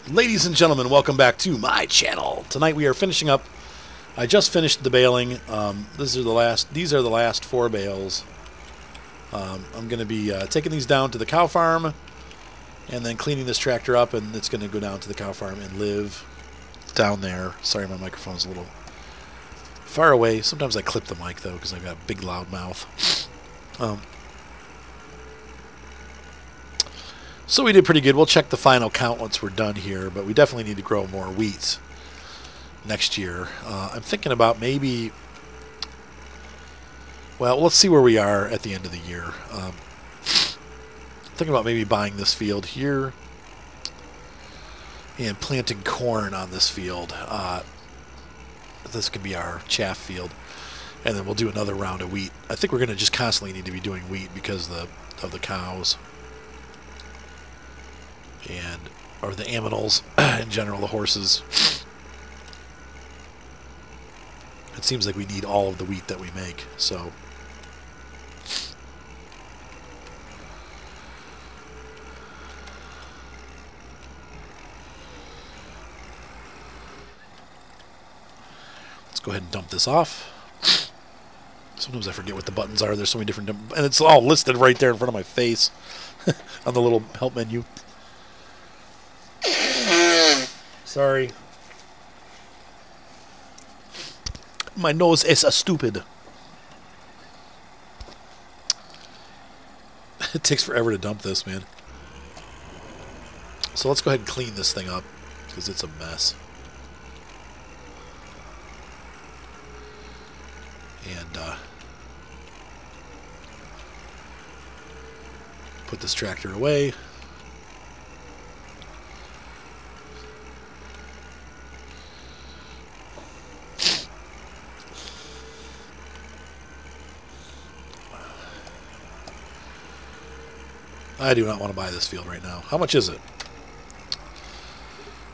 Ladies and gentlemen, welcome back to my channel. Tonight we are finishing up. I just finished the baling. These are the last 4 bales. I'm going to be taking these down to the cow farm and then cleaning this tractor up, and it's going to go down to the cow farm and live down there. Sorry, my microphone's a little far away. Sometimes I clip the mic though because I've got a big loud mouth. So we did pretty good. We'll check the final count once we're done here, but we definitely need to grow more wheat next year. I'm thinking about maybe, well, let's see where we are at the end of the year. Thinking about maybe buying this field here and planting corn on this field. This could be our chaff field, and then we'll do another round of wheat. I think we're going to just constantly need to be doing wheat because of the cows. Or the aminals in general, the horses. It seems like we need all of the wheat that we make, so let's go ahead and dump this off. Sometimes I forget what the buttons are. There's so many different, and it's all listed right there in front of my face on the little help menu. Sorry. My nose is a stupid. It takes forever to dump this, man. So let's go ahead and clean this thing up because it's a mess. And put this tractor away. I do not want to buy this field right now. How much is it?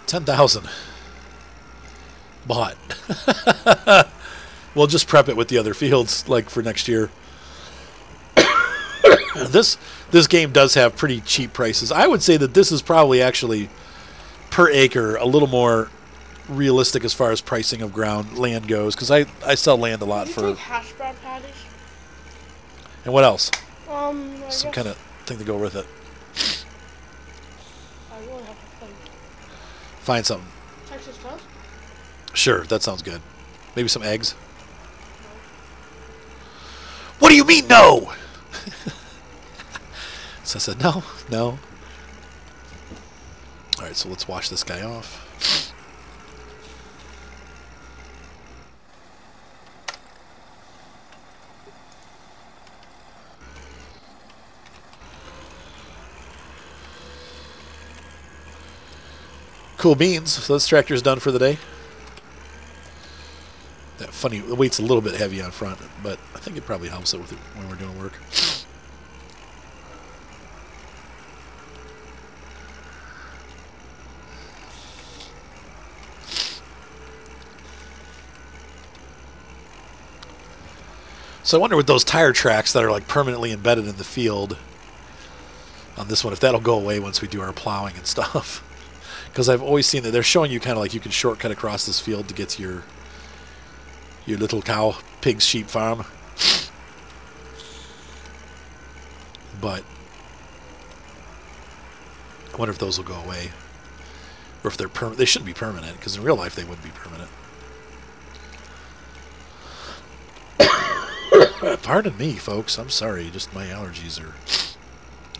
10,000. Bought. We'll just prep it with the other fields, like for next year. This game does have pretty cheap prices. I would say that this is probably actually per acre a little more realistic as far as pricing of land goes, because I sell land a lot for. Take hash brown patties. And what else? Some kind of thing to go with it. I really have to think. Find something. Texas toast? Sure, that sounds good. Maybe some eggs. No. What do you mean no? So I said no. Alright, so let's wash this guy off. Cool beans. So this tractor's done for the day. That funny, the weight's a little bit heavy on front, but I think it probably helps it with it when we're doing work. So I wonder with those tire tracks that are like permanently embedded in the field on this one, if that'll go away once we do our plowing and stuff. Because I've always seen that they're showing you kind of like you can shortcut across this field to get to your little cow, pigs, sheep farm. But I wonder if those will go away, or if they're permanent. They shouldn't be permanent because in real life they wouldn't be permanent. Pardon me, folks. I'm sorry. Just my allergies are.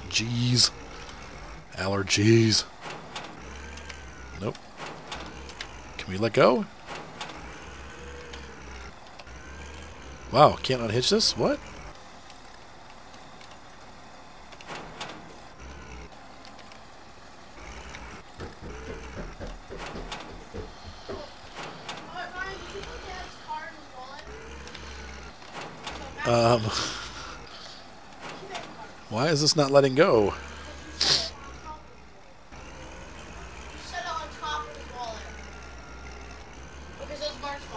Jeez. Allergies. Nope. Can we let go? Wow, can't unhitch this? What? Why is this not letting go?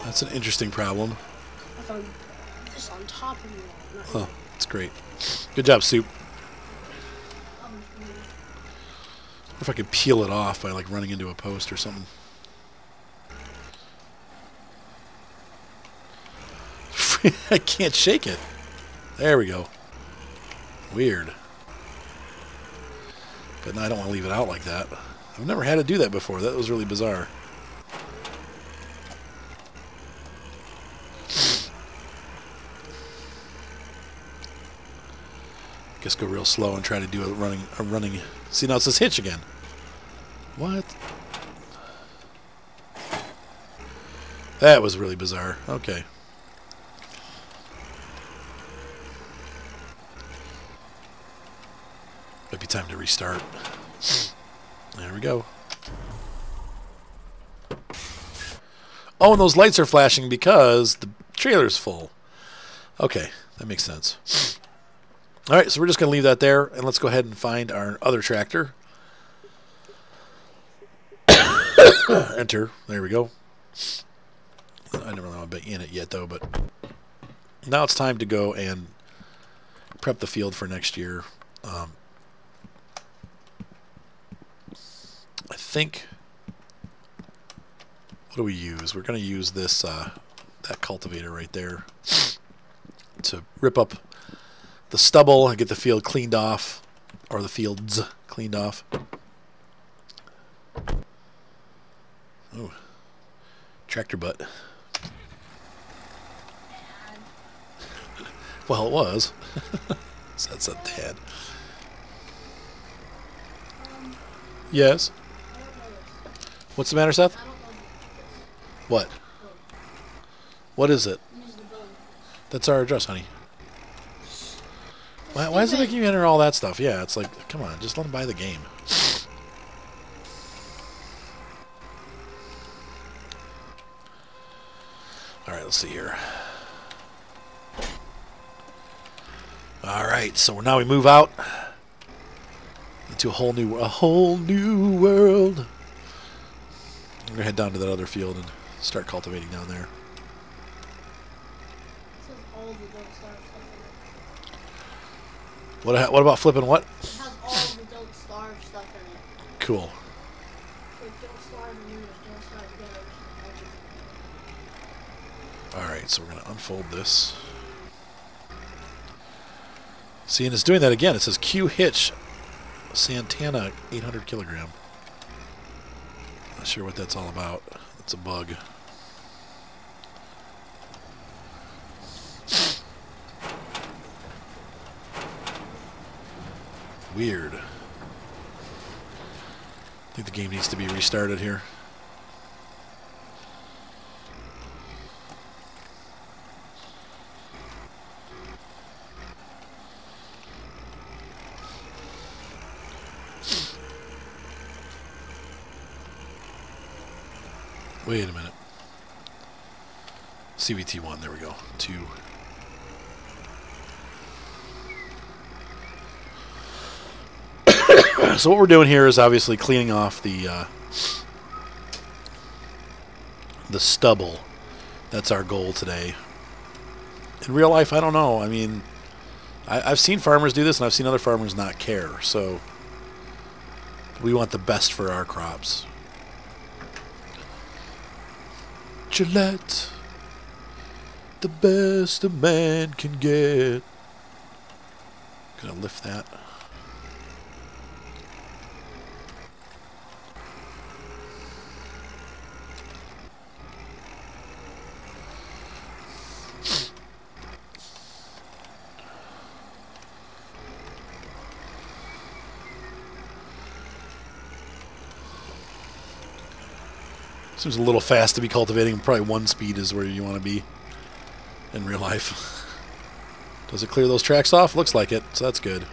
That's an interesting problem. I found this on top of the wall. Oh, that's great. Good job, Soup. if I could peel it off by like running into a post or something. I can't shake it. There we go. Weird. But no, I don't want to leave it out like that. I've never had to do that before. That was really bizarre. Guess go real slow and try to do a running. See, now it says hitch again. What? That was really bizarre. Okay. Might be time to restart. There we go. Oh, and those lights are flashing because the trailer's full. Okay, that makes sense. All right, so we're just going to leave that there, and let's go ahead and find our other tractor. Enter. There we go. I never really want to be in it yet, though, but now it's time to go and prep the field for next year. I think, what do we use? We're going to use this, that cultivator right there to rip up the stubble and get the field cleaned off, or the fields cleaned off. Oh, tractor butt. Well, it was. So that's a dad. Yes. What's the matter, Seth? What? What is it? That's our address, honey. Why is it making you enter all that stuff? Yeah, it's like, come on, just let them buy the game. All right, let's see here. All right, so now we move out into a whole new world. I'm gonna head down to that other field and start cultivating down there. What about flipping what? It has all the Don't Starve stuff in it. Cool. Like Don't Starve and Don't Starve Again. Alright, so we're going to unfold this. See, and it's doing that again. It says Q hitch Santana 800 kilogram. Not sure what that's all about. It's a bug. Weird. I think the game needs to be restarted here. Wait a minute. CVT1, there we go. 2. So what we're doing here is obviously cleaning off the stubble. That's our goal today. In real life, I don't know. I mean, I've seen farmers do this, and I've seen other farmers not care. So we want the best for our crops. Gillette, the best a man can get. Gonna lift that. Seems a little fast to be cultivating. Probably 1 speed is where you want to be in real life. Does it clear those tracks off? Looks like it, so that's good.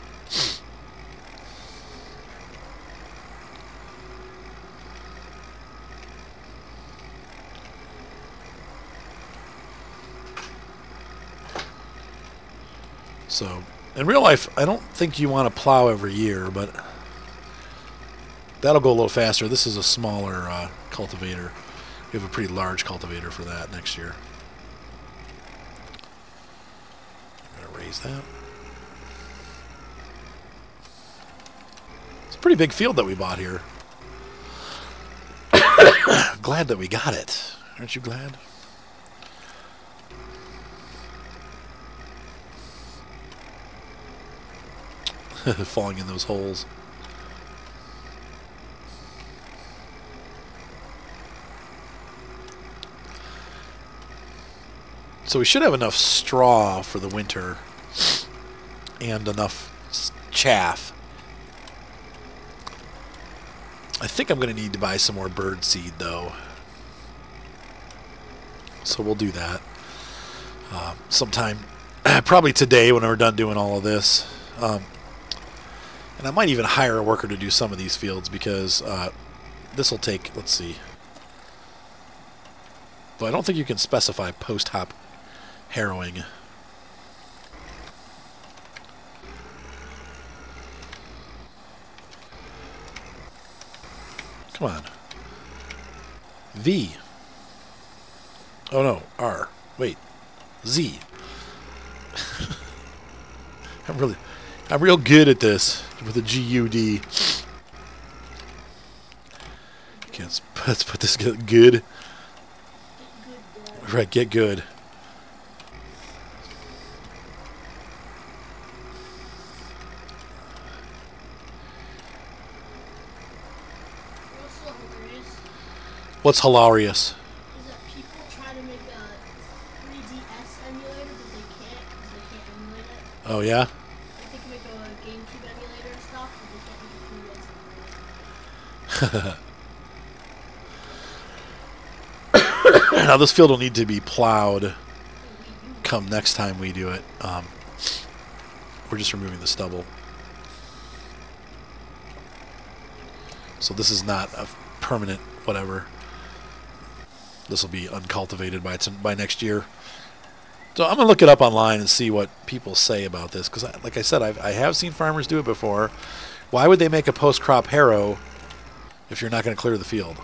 So, in real life, I don't think you want to plow every year, but that'll go a little faster. This is a smaller cultivator. We have a pretty large cultivator for that next year. I'm going to raise that. Let's Pretty big field that we bought here. Glad that we got it. Aren't you glad? Falling in those holes. So we should have enough straw for the winter and enough chaff. I think I'm going to need to buy some more bird seed, though. So we'll do that sometime, probably today when we're done doing all of this. And I might even hire a worker to do some of these fields because this will take, let's see. But I don't think you can specify post-hop harrowing. Come on. V. Oh no, R. Wait. Z. I'm real good at this with a G-U-D. Okay, let's put this good. Right, get good. What's hilarious? Is that people try to make a 3DS emulator, but they can't because they can't emulate it. Oh, yeah? Like they can make a GameCube emulator and stuff, but they can't make a 3DS emulator. Now, this field will need to be plowed come next time we do it. We're just removing the stubble. So this is not a permanent whatever. This will be uncultivated by next year. So I'm going to look it up online and see what people say about this. Because, like I said, I have seen farmers do it before. Why would they make a post-crop harrow if you're not going to clear the field?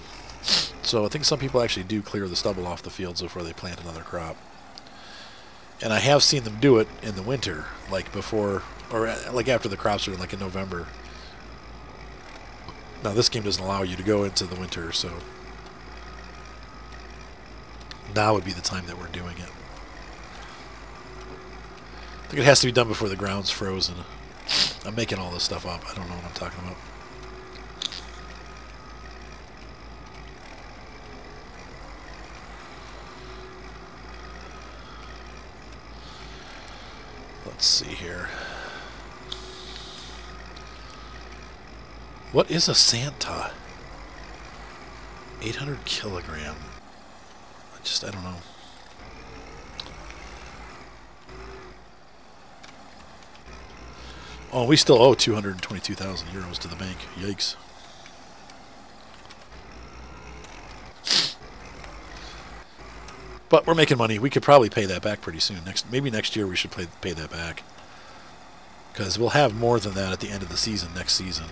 So I think some people actually do clear the stubble off the fields before they plant another crop. And I have seen them do it in the winter, like before, or like after the crops are like in November. Now this game doesn't allow you to go into the winter, so now would be the time that we're doing it. I think it has to be done before the ground's frozen. I'm making all this stuff up. I don't know what I'm talking about. Let's see here. What is a Santa? 800 kilogram. I don't know. Oh, we still owe 222,000 euros to the bank. Yikes. But we're making money. We could probably pay that back pretty soon. Maybe next year we should pay that back. Because we'll have more than that at the end of the season next season.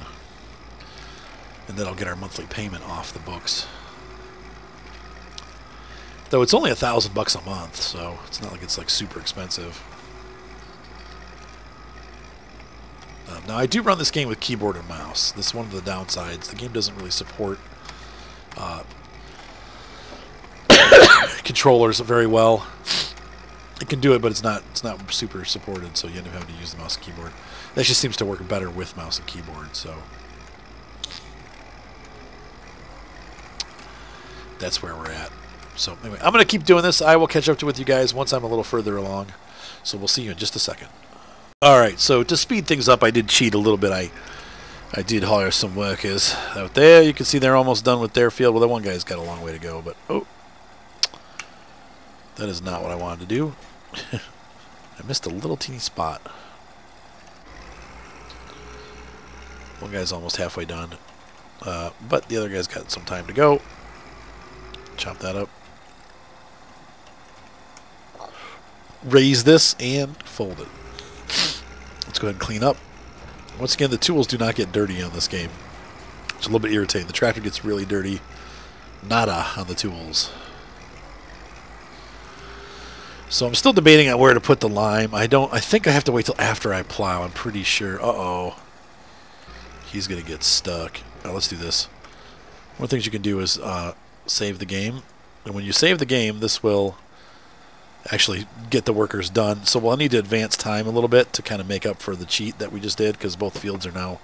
And then I'll get our monthly payment off the books. Though it's only $1,000 a month, so it's not like it's like super expensive. Now I do run this game with keyboard and mouse. This is one of the downsides. The game doesn't really support controllers very well. It can do it, but it's not super supported, so you end up having to use the mouse and keyboard. That just seems to work better with mouse and keyboard, so that's where we're at. So anyway, I'm going to keep doing this. I will catch up with you guys once I'm a little further along. So we'll see you in just a second. Alright, so to speed things up, I did cheat a little bit. I did hire some workers out there. You can see they're almost done with their field. Well, that one guy's got a long way to go, but oh, that is not what I wanted to do. I missed a little teeny spot. One guy's almost halfway done, but the other guy's got some time to go. Chop that up. Raise this and fold it. Let's go ahead and clean up. Once again, the tools do not get dirty on this game. It's a little bit irritating. The tractor gets really dirty. Nada on the tools. So I'm still debating on where to put the lime. I think I have to wait till after I plow. I'm pretty sure. Uh-oh. He's going to get stuck. Now, let's do this. One of the things you can do is save the game. And when you save the game, this will actually get the workers done. So we'll need to advance time a little bit to kind of make up for the cheat that we just did, because both fields are now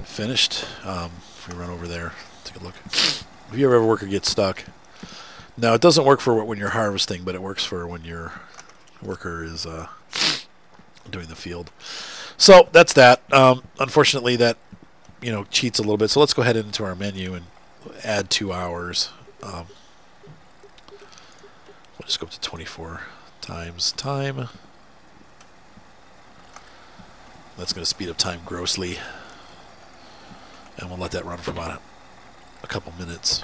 finished. If we run over there, take a look. If you ever have a worker get stuck. Now, it doesn't work for when you're harvesting, but it works for when your worker is doing the field. So that's that. Unfortunately, that cheats a little bit. So let's go ahead into our menu and add 2 hours. We'll just go up to 24 times time. That's going to speed up time grossly. And we'll let that run for about a couple minutes.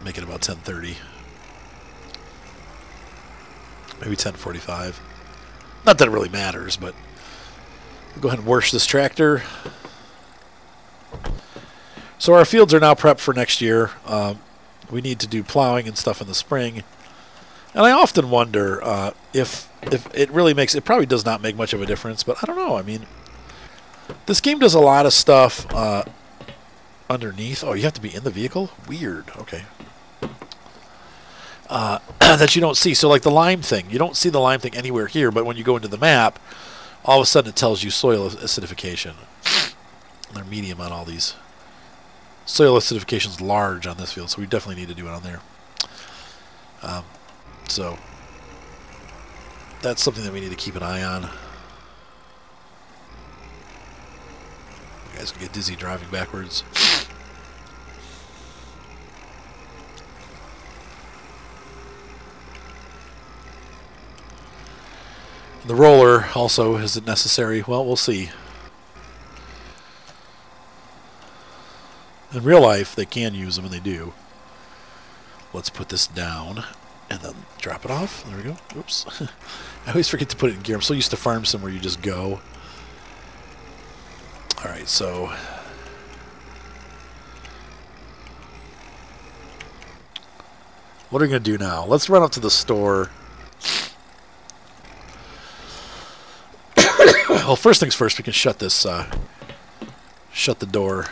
Make it about 10:30. Maybe 10:45. Not that it really matters, but we'll go ahead and wash this tractor. So our fields are now prepped for next year. We need to do plowing and stuff in the spring. And I often wonder if it really makes... It probably does not make much of a difference, but I don't know. I mean, this game does a lot of stuff underneath. Oh, you have to be in the vehicle? Weird. Okay. That you don't see. So like the lime thing. You don't see the lime thing anywhere here, but when you go into the map, all of a sudden it tells you soil acidification. They're medium on all these. Soil acidification is large on this field, so we definitely need to do it on there. So that's something that we need to keep an eye on. You guys can get dizzy driving backwards. The roller also, is it necessary? Well, we'll see. In real life, they can use them, and they do. Let's put this down and then drop it off. There we go. Oops. I always forget to put it in gear. I'm so used to farm sim where you just go. All right, so what are we going to do now? Let's run up to the store. Well, first things first, we can shut this, shut the door,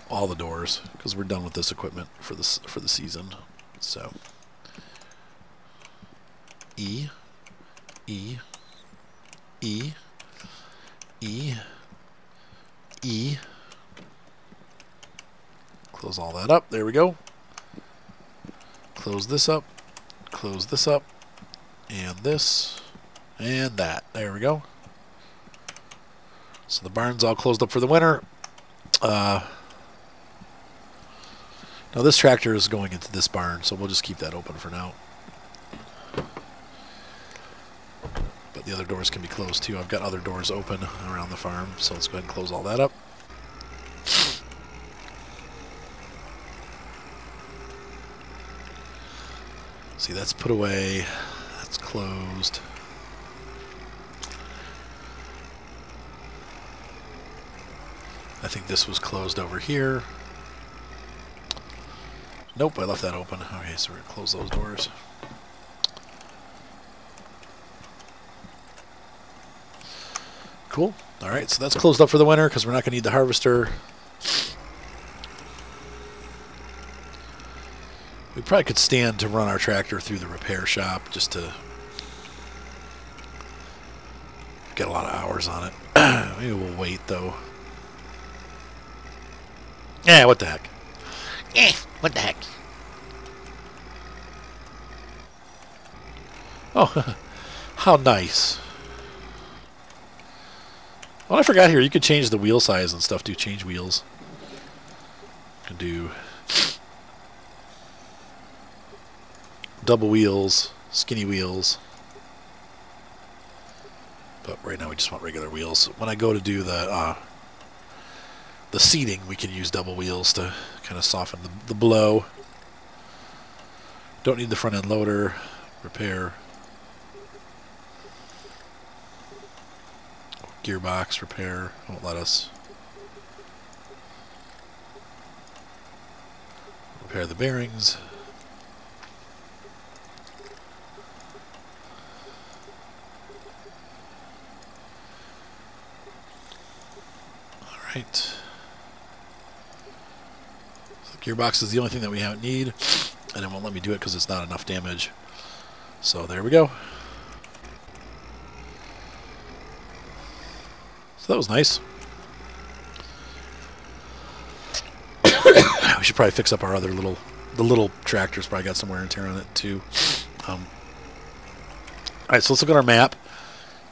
all the doors, because we're done with this equipment for the season. So, E, E, E, E, E. Close all that up. There we go. Close this up. Close this up. And this. And that. There we go. So the barn's all closed up for the winter. Now this tractor is going into this barn, so we'll just keep that open for now. But the other doors can be closed too. I've got other doors open around the farm, so let's go ahead and close all that up. See, that's put away. That's closed. I think this was closed over here. Nope, I left that open. Okay, so we're going to close those doors. Cool. Alright, so that's closed up for the winter because we're not going to need the harvester. We probably could stand to run our tractor through the repair shop just to get a lot of hours on it. Maybe we'll wait, though. Yeah, what the heck? What the heck? Oh, how nice. Oh, I forgot here. You could change the wheel size and stuff, too. Change wheels. You can do double wheels, skinny wheels. But right now we just want regular wheels. When I go to do the seating, we can use double wheels to kind of soften the blow. Don't need the front end loader. Repair. Gearbox repair. Won't let us. Repair the bearings. Alright. So the gearbox is the only thing that we need. And it won't let me do it because it's not enough damage. So there we go. So that was nice. We should probably fix up our other the little tractor's probably got some wear and tear on it too. Alright, so let's look at our map.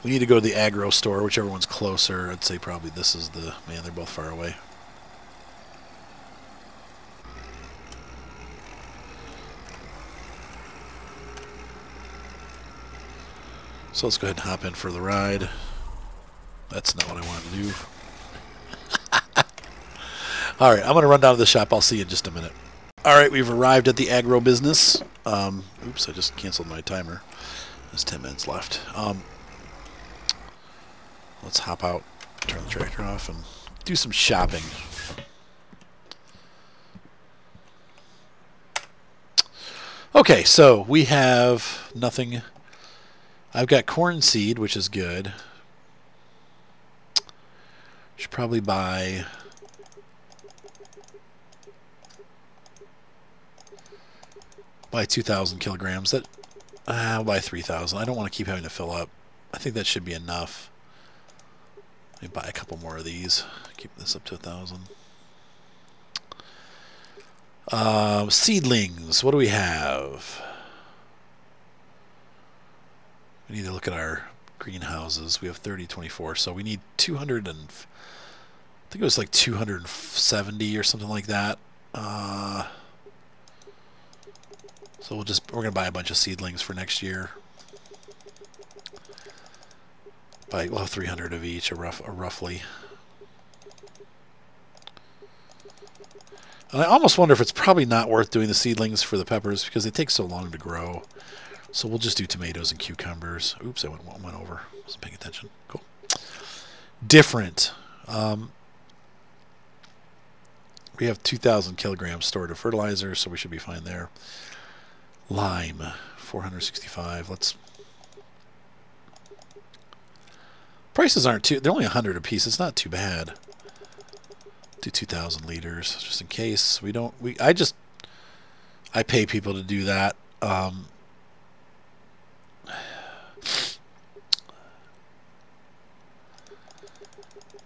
We need to go to the aggro store, whichever one's closer. I'd say probably this is the... Man, they're both far away. So let's go ahead and hop in for the ride. That's not what I wanted to do. Alright, I'm going to run down to the shop. I'll see you in just a minute. Alright, we've arrived at the aggro business. Oops, I just canceled my timer. There's 10 minutes left. Let's hop out, turn the tractor off, and do some shopping. Okay, so we have nothing. I've got corn seed, which is good. Should probably buy... Buy 2,000 kilograms. That I'll buy 3,000. I don't want to keep having to fill up. I think that should be enough. Let me buy a couple more of these. Keep this up to 1,000. Seedlings. What do we have? We need to look at our greenhouses. We have 30, 24. So we need 200 and... I think it was like 270 or something like that. So we're gonna buy a bunch of seedlings for next year. We'll have 300 of each, roughly. And I almost wonder if it's probably not worth doing the seedlings for the peppers because they take so long to grow. So we'll just do tomatoes and cucumbers. Oops, I went over. Wasn't paying attention. Cool. Different. We have 2,000 kilograms stored of fertilizer, so we should be fine there. Lime, 465. Let's... Prices aren't too... They're only 100 a piece. It's not too bad. Do 2,000 liters, just in case. We don't... I pay people to do that.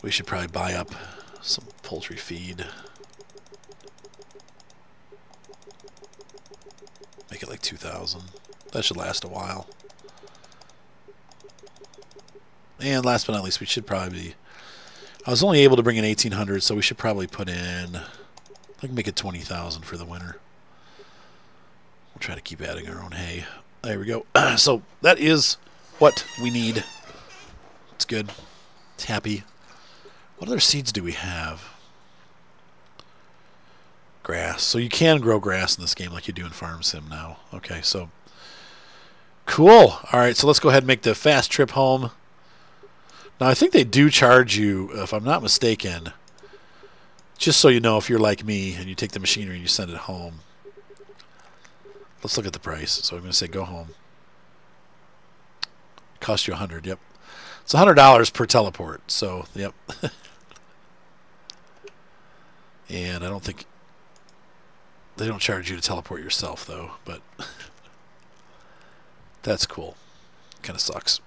We should probably buy up some poultry feed. Make it like 2,000. That should last a while. And last but not least, we should probably... I was only able to bring in 1,800, so we should probably put in... I can make it 20,000 for the winter. We'll try to keep adding our own hay. There we go. So that is what we need. It's good. It's happy. What other seeds do we have? Grass. So you can grow grass in this game like you do in Farm Sim now. Okay, so cool. All right, so let's go ahead and make the fast trip home. Now, I think they do charge you, if I'm not mistaken, just so you know, if you're like me and you take the machinery and you send it home. Let's look at the price. So I'm going to say go home. Cost you 100. Yep. It's $100 per teleport. So, yep. And I don't think... They don't charge you to teleport yourself, though, but that's cool. Kind of sucks.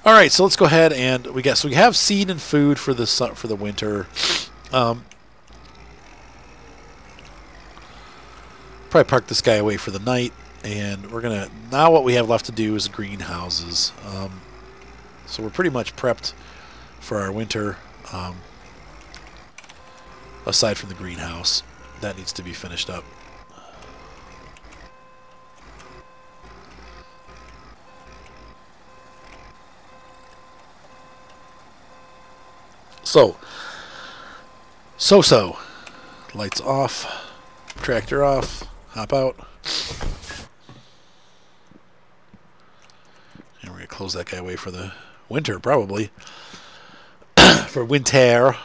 All right, so let's go ahead and we have seed and food for the winter. Probably park this guy away for the night, and we're gonna now what we have left to do is greenhouses. So we're pretty much prepped for our winter. Aside from the greenhouse. That needs to be finished up. So. Lights off. Tractor off. Hop out. And we're going to close that guy away for the winter, probably. For winter.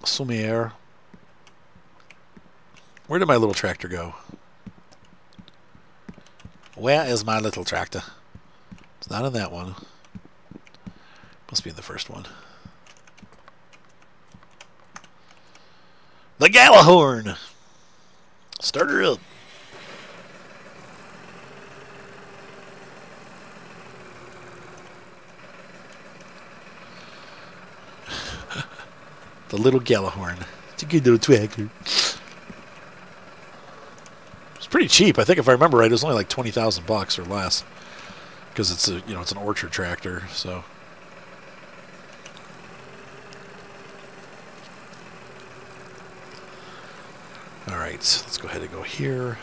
Summer. Where did my little tractor go? Where is my little tractor? It's not in that one. Must be in the first one. The Galahorn. Start her up. The little Galahorn. It's a good little tractor. It's pretty cheap. I think if I remember right, it was only like $20,000 or less, because it's a it's an orchard tractor. So. All right, let's go ahead and go here.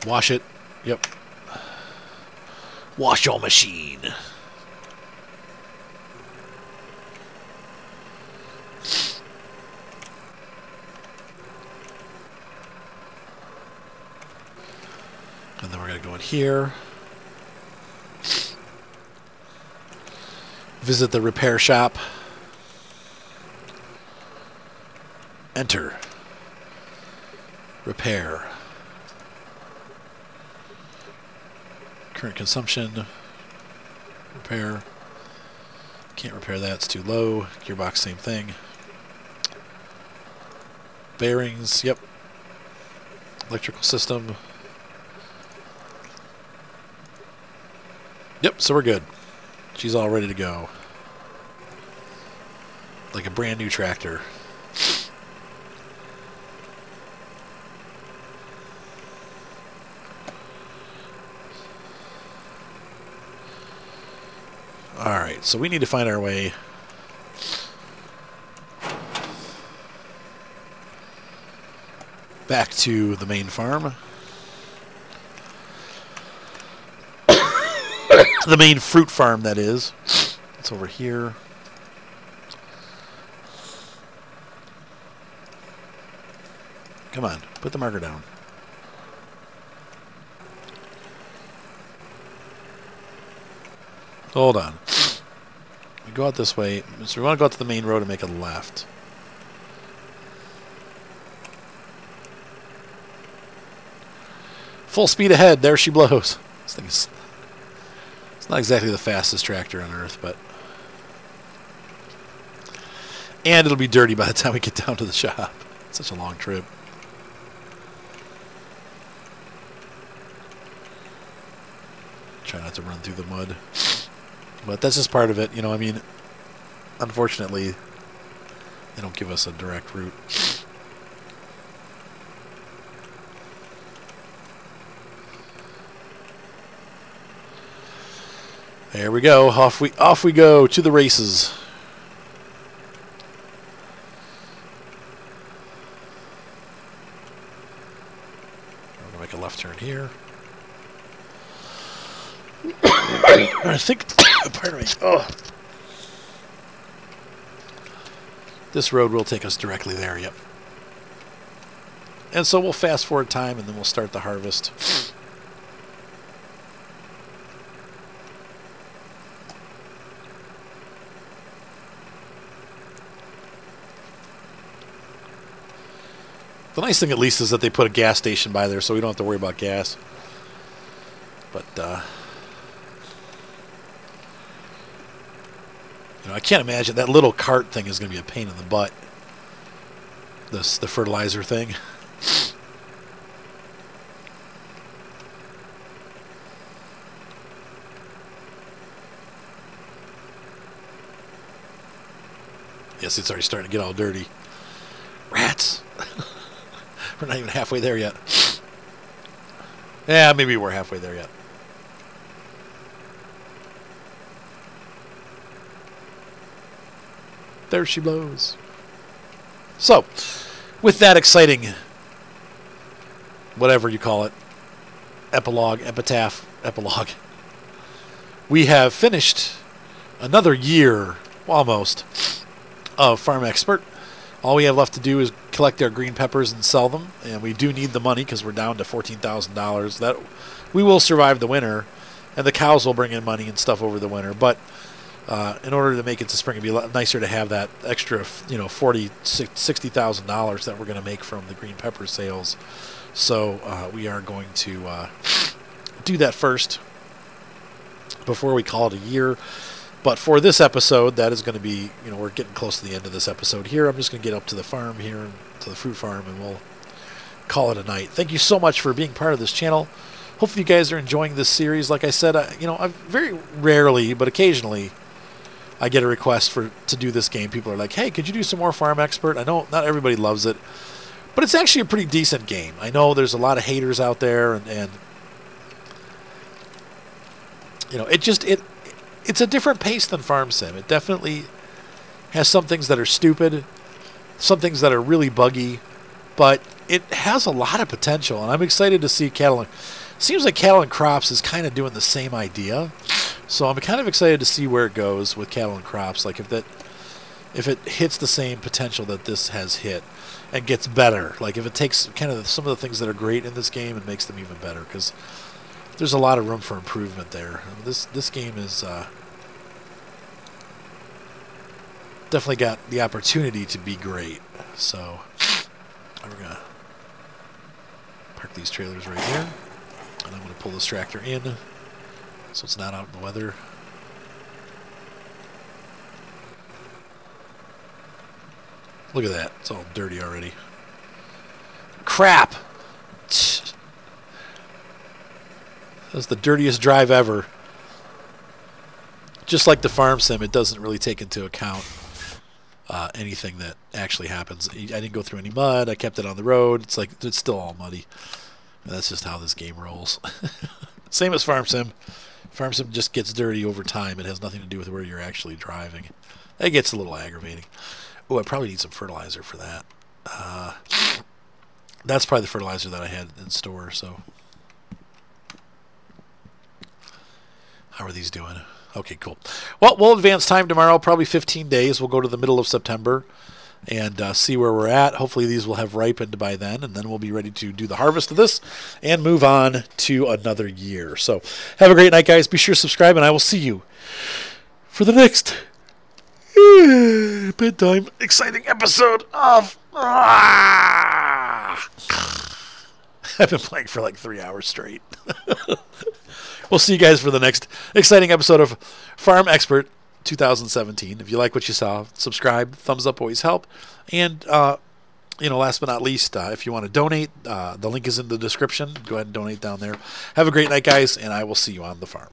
Wash it. Yep. Wash your machine. And then we're going to go in here. Visit the repair shop. Enter. Repair. Current consumption. Repair. Can't repair that, it's too low. Gearbox, same thing. Bearings, yep. Electrical system. Yep, so we're good. She's all ready to go. Like a brand new tractor. Alright, so we need to find our way back to the main farm. The main fruit farm, that is. It's over here. Come on, put the marker down. Hold on. We go out this way. So we want to go out to the main road and make a left. Full speed ahead. There she blows. This thing is... It's not exactly the fastest tractor on earth, but... And it'll be dirty by the time we get down to the shop. It's such a long trip. Try not to run through the mud. But that's just part of it, I mean, unfortunately, they don't give us a direct route. There we go. Off we go to the races. We're gonna make a left turn here. I think, pardon me. Oh. This road will take us directly there, yep. And so we'll fast forward time and then we'll start the harvest. The nice thing at least is that they put a gas station by there so we don't have to worry about gas. But, I can't imagine that little cart thing is going to be a pain in the butt. The fertilizer thing. Yes, it's already starting to get all dirty. Rats! We're not even halfway there yet. Yeah, maybe we're halfway there yet. There she blows. So, with that exciting, whatever you call it, epilogue, epitaph, epilogue, we have finished another year, almost, of Farm Expert. All we have left to do is collect our green peppers and sell them, and we do need the money because we're down to $14,000. That we will survive the winter, and the cows will bring in money and stuff over the winter, but in order to make it to spring, it'd be a lot nicer to have that extra, $40,000, $60,000 that we're going to make from the green pepper sales. So we are going to do that first before we call it a year. But for this episode, that is going to be, we're getting close to the end of this episode here. I'm just going to get up to the farm here, to the fruit farm, and we'll call it a night. Thank you so much for being part of this channel. Hopefully you guys are enjoying this series. Like I said, I very rarely, but occasionally, I get a request to do this game. People are like, hey, could you do some more Farm Expert? I know not everybody loves it, but it's actually a pretty decent game. I know there's a lot of haters out there, and it's a different pace than Farm Sim. It definitely has some things that are stupid, some things that are really buggy, but it has a lot of potential, and I'm excited to see Cattle. Seems like Cattle and Crops is kind of doing the same idea, so I'm kind of excited to see where it goes with Cattle and Crops. Like if it hits the same potential that this has hit and gets better. Like if it takes kind of some of the things that are great in this game and makes them even better, because there's a lot of room for improvement there. I mean, this game is definitely got the opportunity to be great. So we're gonna park these trailers right here, and I'm gonna pull this tractor in so it's not out in the weather. Look at that, it's all dirty already. Crap! That's the dirtiest drive ever. Just like the Farm Sim, it doesn't really take into account anything that actually happens. I didn't go through any mud. I kept it on the road. It's like it's still all muddy. And that's just how this game rolls. Same as Farm Sim. Farm Sim just gets dirty over time. It has nothing to do with where you're actually driving. That gets a little aggravating. Oh, I probably need some fertilizer for that. That's probably the fertilizer that I had in store. So, how are these doing? Okay, cool. Well, we'll advance time tomorrow, probably 15 days. We'll go to the middle of September and see where we're at. Hopefully these will have ripened by then, and then we'll be ready to do the harvest of this and move on to another year. So have a great night, guys. Be sure to subscribe, and I will see you for the next bedtime exciting episode of... I've been playing for like 3 hours straight. We'll see you guys for the next exciting episode of Farm Expert 2017. If you like what you saw, subscribe. Thumbs up always help. And, last but not least, if you want to donate, the link is in the description. Go ahead and donate down there. Have a great night, guys, and I will see you on the farm.